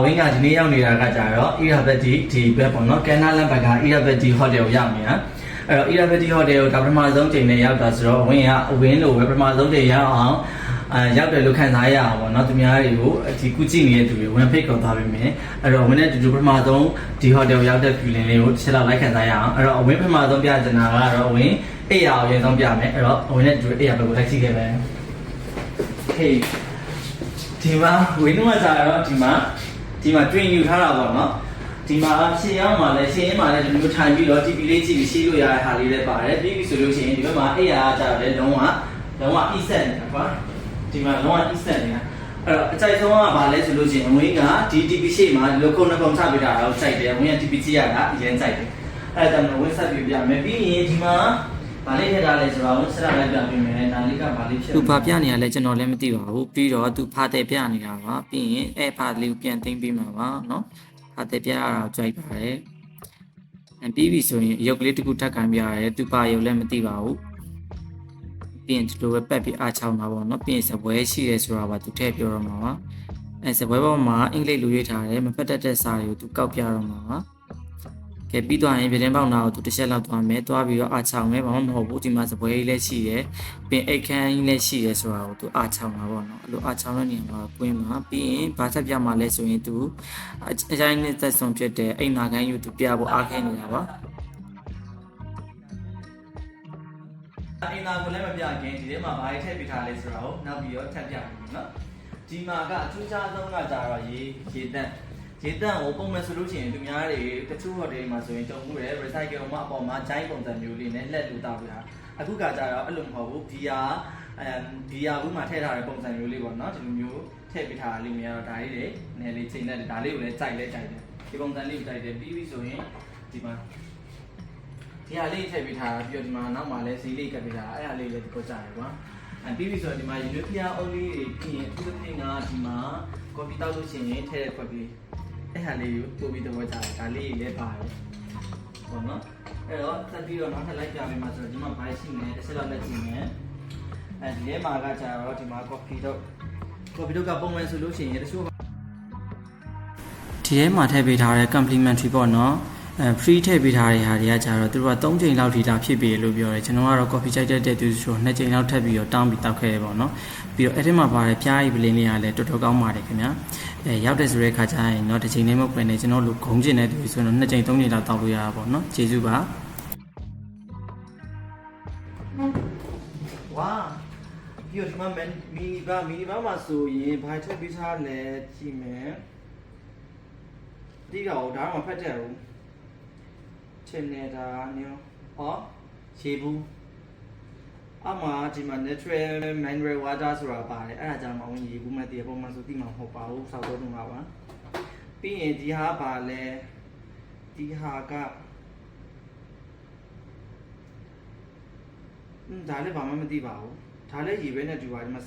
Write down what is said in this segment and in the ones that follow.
ဝင်းကဒီနေ့ရောက်နေတာကကြတော့ Irabadi ဒီဘက်ပေါ့နော်ကန်နာလန်ဘက်က Irabadi Hotel ကိုရောက်နေတာအဲ့တော့ Irabadi Hotel ကိုဒါပထမဆုံးချိန်နဲ့ရောက်တာဆိုတော့ဝင်းကအဝင်းလို့ပဲပထမဆုံးချိန်ရောက်အောင်ရောက်တယ်လို့ခံစားရအောင်ပေါ့နော်သူများတွေကိုဒီကုကြည့်နေတဲ့သူတွေဝင်ဖိတ်ခေါ်သွားပေးမယ်အဲ့တော့ဝင်းနဲ့တူပထမဆုံးဒီ hotel ရောက်တဲ့ feeling လေးကိုတစ်ချက်လောက်လိုက်ခံစားရအောင်အဲ့တော့ဝင်းပထမဆုံးပြချင်တာကတော့ဝင်းအိပ်ရာကိုအရင်ဆုံးပြမယ်အဲ့တော့ဝင်းနဲ့တူအိပ်ရာဘက်ကိုလိုက်ကြည့်ခဲ့မယ် Okay ဒီမှာဝင်းကစားတော့ဒီမှာတွင်ယူထားတာပေါ့နော်ဒီမှာရှင်းအောင်မှာလဲရှင်းရင်မှာလဲဒီလိုထိုင်ပြီးတော့ TV လေးကြည့်ပြီးရှင်းလို့ရတဲ့ဟာလေးလည်းပါတယ်ပြီးပြီဆိုလို့ရှိရင်ဒီဘက်မှာအိပ်ရာကကြတော့လဲလုံးဝ e-set နေတာကွာဒီမှာလုံးဝ e-set နေတာအဲ့တော့အကြိုက်ဆုံးကဘာလဲဆိုလို့ရှိရင်ဝင်းကဒီ TV ရှေ့မှာဒီလိုခုံနှစ်ပုံချပေးတာတော့စိုက်တယ်ဝင်းက TV ကြည့်ရတာအရင်စိုက်တယ်အဲ့ဒါကြောင့်ဝင်းဆက်ပြပြမယ်ပြီးရင်ဒီမှာဘာလေးထည့်ထားလဲဆိုတော့ဝင်းဆက်လိုက်ပြပေးမယ်ဒါလေးကဘာလေးဖြစ်သူဘာပြနေရလဲကျွန်တော်လည်းမသိပါဘူးပြီးတော့သူဖားတဲ့ပြနေတာပါပြီးရင်အဲ့ဖားလေးကိုပြန်သိမ်းပေးမှာပါเนาะဖားတဲ့ပြရတာကြိုက်ပါတယ်ပြီးပြီဆိုရင်ရုပ်ကလေးတစ်ခုထပ်ခံပြရတယ်သူပါရုပ်လည်းမသိပါဘူးပြင်ဒီလိုပဲပက်ပြီးအားချောင်းတာပေါ့နော်ပြင်စပွဲရှိရဲဆိုတာပါသူထည့်ပြောတော့မှာပါအဲစပွဲပေါ်မှာအင်္ဂလိပ်လိုရေးထားတယ်မဖတ်တတ်တဲ့စာတွေကိုသူကောက်ပြတော့မှာပါကဲပြီးသွားရင်ပြည်တွင်းပေါက်နာကိုသူတစ်ချက်လောက်သွားမယ်သွားပြီးတော့အားချောင်းမယ်ဘာမှမဟုတ်ဘူးဒီမှာစပွဲကြီးလည်းရှိတယ်ပြင်အိတ်ခမ်းကြီးလည်းရှိရဲဆိုတာကိုသူအားချောင်းမှာပေါ့နော်အဲ့လိုအားချောင်းတဲ့နေရာမှာပွင့်မှာပြီးရင်ဘာဆက်ပြမှာလဲဆိုရင်သူအချိုင်းနဲ့သက်ဆုံးဖြစ်တဲ့အိမ်နာခန်းယူသူပြဖို့အားခဲနေတာပါအင်တာကိုလည်းမပြခင်ဒီထဲမှာဘာတွေထည့်ပေးထားလဲဆိုတော့နောက်ပြီးတော့ထပ်ပြမယ်နော်ဒီမှာကအထူးခြားဆုံးကကြတော့ရေတန့်ကိုပုံမှန်ဆိုလို့ရှိရင်သူများတွေတချို့ဟိုတယ်မှာဆိုရင်တုံမှုတယ် recycle မှာအပေါ်မှာဂျိုင်းပုံစံမျိုးလေးနဲ့လက်လူတောက်ပြတာအခုကကြတော့အဲ့လိုမဟုတ်ဘူးဘီယာဘူးမှာထည့်ထားတဲ့ပုံစံမျိုးလေးပေါ့နော်ဒီလိုမျိုးထည့်ပေးထားတာလေးများတော့ဒါလေးတွေနည်းလေးချိန်နဲ့ဒါလေးကိုလည်းကြိုက်တယ်ဒီပုံစံလေးကိုကြိုက်တယ်ပြီးပြီဆိုရင်ဒီမှာဒီဟာလေးထည့်ပေးထားပြီးတော့ဒီမှာနောက်မှာလည်းဈေးလေးကပ်ပေးထားအဲ့ဟာလေးလည်းဒီကိုကြားရကွာပြီးပြီဆိုတော့ဒီမှာရေနွေးဖျားအုပ်လေးတွေပြီးရင်သူ့ပြင်ကဒီမှာကော်ဖီတောက်လို့ရှိရင်ထည့်တဲ့ခွက်လေးအဲ့ဟာလေးကိုပို့ပြီးတော့ကြားတယ်ဒါလေးလည်းပါတယ်ပေါ့နော်အဲ့တော့ဆက်ပြီးတော့နောက်ထပ်လိုက်ပြပေးမှာဆိုတော့ဒီမှာဘာရှိနေလဲတစ်ချက်လောက်လက်ကြည့်မယ်ဒီထဲမှာကကြတော့ဒီမှာကော်ဖီတောက်ကပုံမှန်ဆိုလို့ရှိရင်တချို့ဒီထဲမှာထည့်ပေးထားတဲ့ complimentary ပေါ့နော်free ထည့်ပေးထားတဲ့ဟာတွေကကြတော့သူတို့က3ချိန်လောက်ထိတာဖြစ်ပြီလို့ပြောတယ်ကျွန်တော်ကတော့ coffee ကြိုက်တဲ့သူဆို2ချိန်လောက်ထပ်ပြီးတော့တောင်းပြီးတောက်ခဲ့ရပေါ့နော်ပြီးတော့အဲ့ဒီမှာပါတယ်ပြားရီပလင်းလေးကလည်းတော်တော်ကောင်းပါတယ်ခင်ဗျာရောက်တဲ့ဆိုတဲ့ခါကျရင်တော့တစ်ချိန်နဲ့မဟုတ်ပဲနဲ့ကျွန်တော်တို့ဂုံးကျင်တဲ့သူဆိုတော့2ချိန်3ချိန်လောက်တောက်လို့ရတာပေါ့နော်ကျေးဇူးပါဝါပြီးတော့ဒီမှာမီနီဘာမှာဆိုရင်ဘာထည့်ပေးထားလဲကြည့်မယ်ဒီတော့ဒါမှဖတ်တဲ့ဦးချင်နေတာမျိုးဟောရေဘူးအမှဒီမှာ natural mineral water ဆိုတာပါတယ်အဲ့ဒါကြောင့်မဝင်ရေဘူးမတည်ပုံမှန်ဆိုတိမှာမဟုတ်ပါဘူးစောက်တော့မှာပါပြီးရင်ဒီဟာပါလဲဒီဟာကဒါလည်းဘာမှမသိပါဘူးဒါလည်းရေပဲနဲ့တူပါဒီမှာ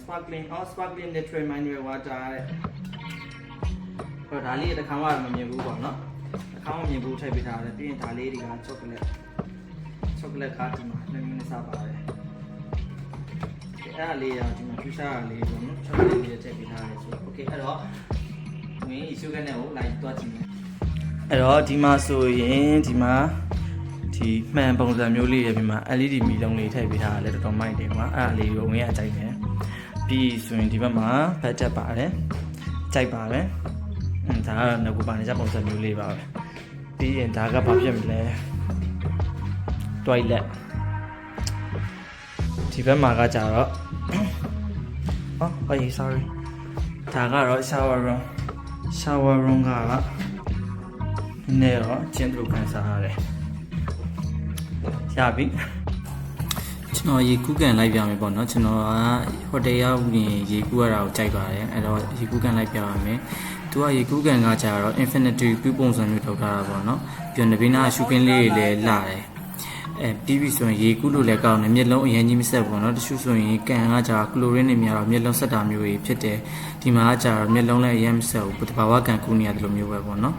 sparkling natural mineral water တဲ့ဟောဒါလေးတစ်ခါမှမမြင်ဘူးပေါ့နော်အကောင်းမြင်ဖို့ထည့်ပေးထားတယ်ပြီးရင်ဒါလေးတွေကချောကလက်ကားဒီမှာနည်းနည်းစားပါတယ်အဲ့ဒါလေးရောဒီမှာဖြူစားရလေးပေါ့နော်ချောကလက်လေးထည့်ပေးထားတယ်ဆိုတော့ okay အဲ့တော့မင်း issue ကနေကိုလိုက်သွားကြည့်မယ်အဲ့တော့ဒီမှာဆိုရင်ဒီမှာဒီမှန်ပုံစံမျိုးလေးရဲ့ဒီမှာ LED မီလုံးလေးထည့်ပေးထားတယ်တော်တော်မိုက်တယ်ကွာအဲ့ဒါလေးကိုဝင်ရအကြိုက်တယ်ပြီးဆိုရင်ဒီဘက်မှာဘတ်ဂျက်ပါတယ်ကြိုက်ပါတယ်ဒါကတော့ငကူပါနေကြပုံစံမျိုးလေးပါပဲပြီးရင်ဒါကဘာဖြစ်မလဲ toilet ဒီဘက်မှာကကြတော့sorry ဒါကတော့ shower room ကနည်းတော့ကျင်းသူခံစားရတယ်ရပြီကျွန်တော်ရေကူးကန်လိုက်ပြမယ်ပေါ့နော်ကျွန်တော်ကဟိုတယ်ရောက်ရင်ရေကူးရတာကိုကြိုက်ပါတယ်အဲ့တော့ရေကူးကန်လိုက်ပြပါမယ်သူကရေကူးကန်ကကြတော့ infinity ပြုပုံစံမျိုးထုတ်ထားတာပေါ့နော်ပြီးတော့နဘေးနာရှုခင်းလေးတွေလည်းလာတယ်ပြီးပြီဆိုရင်ရေကူးလို့လည်းကောင်းတယ်မျက်လုံးအရင်ကြီးမဆက်ဘူးเนาะတချို့ဆိုရင်ကန်ကကြာကလိုရင်းတွေများတော့မျက်လုံးဆက်တာမျိုးတွေဖြစ်တယ်ဒီမှာကကြာတော့မျက်လုံးလည်းအရင်မဆက်ဘူးတဘာဝကန်ကူးနေရတယ်လို့မျိုးပဲပေါ့เนาะ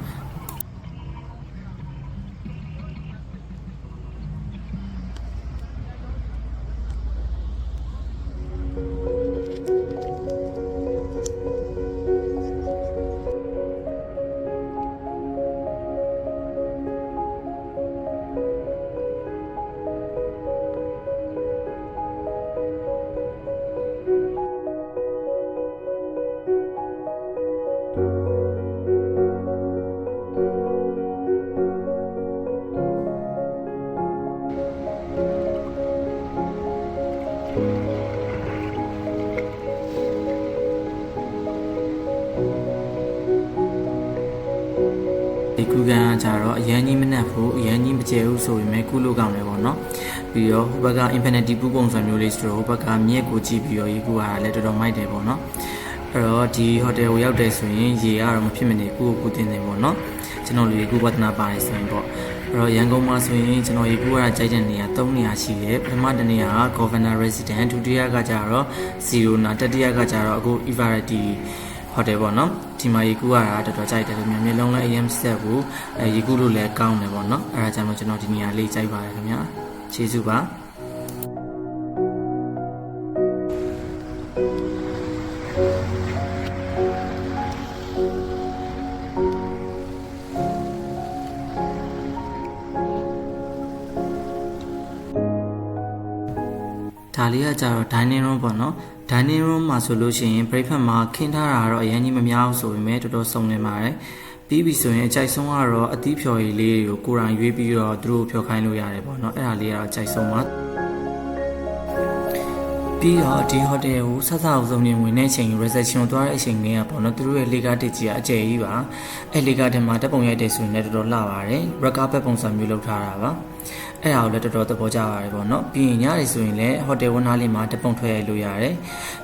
ကန်ကကြတော့အရန်ကြီးမနှက်ဘူးအရန်ကြီးမကျဲဘူးဆိုပေမဲ့ကုလို့ကောင်းတယ်ပေါ့နော်ပြီးတော့ဟိုဘက်က infinity ပူပုံစံမျိုးလေးဆိုတော့ဟိုဘက်ကမြက်ကိုကြည့်ပြီးတော့ရေကူရတာလည်းတော်တော်မိုက်တယ်ပေါ့နော်အဲ့တော့ဒီ hotel ကိုရောက်တယ်ဆိုရင်ရေကတော့မဖြစ်မနေကူတင်နေပေါ့နော်ကျွန်တော်ရေကူဝတ်နာပါတယ်ဆိုရင်ပေါ့အဲ့တော့ရန်ကုန်မှာဆိုရင်ကျွန်တော်ရေကူရတာကြိုက်တဲ့နေရာ3နေရာရှိတယ်ပထမတစ်နေရာက Governor Resident ဒုတိယကကြတော့ Zero နာတတိယကကြတော့အခု Everity hotel ပေါ့နော်ဒီမှာရေကူရတာတော်တော်ကြိုက်တယ်ခင်ဗျာမျိုးလုံးလည်းအရင်ဆက်ဘူးရေကူလို့လည်းကောင်းတယ်ပေါ့နော်အဲ့ဒါကြောင့်ကျွန်တော်ဒီနေရာလေးကြိုက်ပါတယ်ခင်ဗျာကျေးဇူးပါဒါလေးကကြတော့ dining room ပေါ့နော် dining room မှာဆိုလို့ရှိရင် breakfast မှာခင်းထားတာတော့အရင်ကြီးမများဘူးဆိုပေမဲ့တော်တော်စုံနေပါတယ်ပြီးပြီဆိုရင်အကြိုက်ဆုံးကတော့အသီးဖြော်ရည်လေးတွေကိုကိုယ်တိုင်ရွေးပြီးတော့သူတို့ဖြော်ခိုင်းလို့ရတယ်ပေါ့နော်အဲ့ဒါလေးကတော့အကြိုက်ဆုံးပါပြီးတော့ဒီ hotel ကိုဆက်စအောင်ဆုံးနေဝင်တဲ့အချိန် reception ကိုသွားတဲ့အချိန်လေးကပေါ့နော်သူတို့ရဲ့လေကားတစ်ကြီးကအကျယ်ကြီးပါအဲ့လေကားထဲမှာတက်ပုံရိုက်တယ်ဆိုရင်လည်းတော်တော်လှပါတယ် record ဘက်ပုံစံမျိုးလုပ်ထားတာပါအဲ့ဒါကိုလည်းတော်တော်သဘောကျပါတယ်ပေါ့နော်ပြီးရင်ညနေဆိုရင်လည်းဟိုတယ်ဝန်းနားလေးမှာတပုံထွက်ရိုက်လို့ရတယ်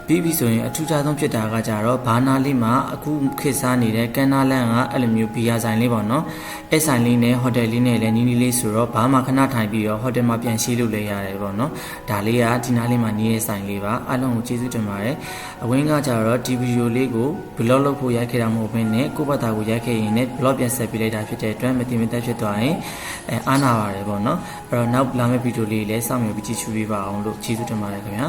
ပြီးပြီဆိုရင်အထူးခြားဆုံးဖြစ်တာကကြတော့ဘာနာလေးမှာအခုခေတ်စားနေတဲ့ကန်နာလန်ကအဲ့လိုမျိုးဘီယာဆိုင်လေးပေါ့နော်အဲ့ဆိုင်လေးနဲ့ဟိုတယ်လေးနဲ့လည်းနီးနီးလေးဆိုတော့ဘာမှခဏထိုင်ပြီးတော့ဟိုတယ်မှာပြန်ရှိလို့လည်းရတယ်ပေါ့နော်ဒါလေးကဒီနားလေးမှာနီးတဲ့ဆိုင်လေးပါအားလုံးကိုကျေးဇူးတင်ပါတယ်အဝင်းကကြတော့ဒီဗီဒီယိုလေးကို vlog လုပ်ဖို့ရိုက်ခဲ့တာမဟုတ်ဘဲနဲ့ကိုယ့်ဘာသာကိုရိုက်ခဲ့ရင်လည်း vlog ပြန်ဆက်ပေးလိုက်တာဖြစ်တဲ့အတွက်မတင်မတက်ဖြစ်သွားရင်အားနာပါတယ်ပေါ့နော်အဲ့တော့နောက်လာမယ့်ဗီဒီယိုလေးလည်းစောင့်မျှော်ပြီးကြည့်ရှုပေးပါအောင်လို့ကျေးဇူးတင်ပါတယ်ခင်ဗျာ